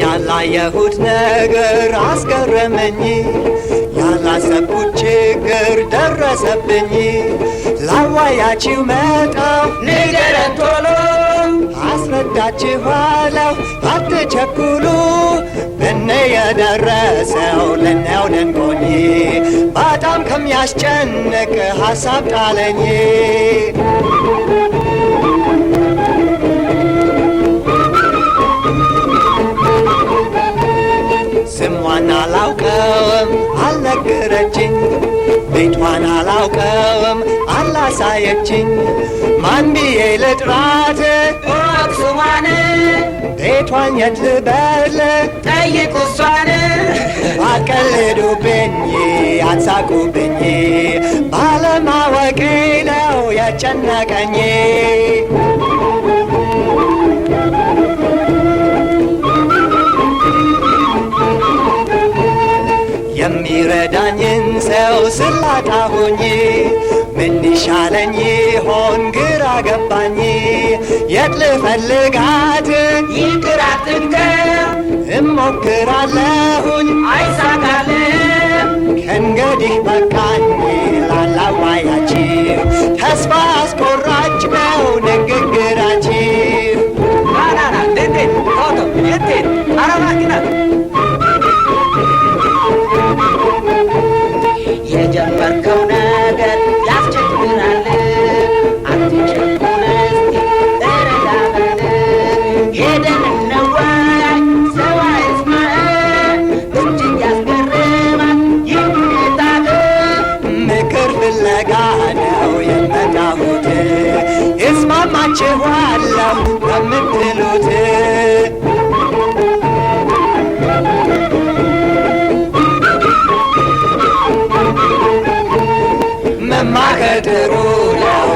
ያላየሁት ነገር አስገረመኝ፣ ያላሰብኩት ችግር ደረሰብኝ። ላዋያችሁ መጣሁ ንገረን ቶሎ፣ አስረዳችኋለሁ አትቸኩሉ። ለነ የደረሰው ለነው ደንቆኝ፣ በጣም ከሚያስጨንቅ ሐሳብ ጣለኝ። ስሟን አላውቀውም አልነገረችኝ፣ ቤቷን አላውቀውም አላሳየችኝ። ማን ብዬ ልጥራት አክሱማን? ቤቷን የት ልበል ጠይቁ እሷን። አቀልዱብኝ አትሳቁብኝ፣ ባለማወቄ ነው የጨነቀኝ። የሚረዳኝን ሰው ስላጣሁኝ፣ ምን ይሻለኝ ይሆን ግራ ገባኝ። የት ልፈልጋት ይቅር አትንገር፣ እሞክራለሁኝ አይሳካልም። ከእንግዲህ በቃኝ ላላዋያችሁ፣ ተስፋ አስቆራጭ ነው ንግግራችሁ። ናናና እንዴት ቶቶ የቴት አረባኪና የጀመርከው ነገር ያስቸግራል። አትቸኩል እስቲ እረጋ በል። ሄደን እንወያይ ሰው አይስማህ፣ እጅግ ያስገርማል ይህ ሁኔታህ። ምክር ፍለጋ ነው የመጣሁት፣ እስማማችኋለሁ ከምትሉት። መማከር ጥሩ ነው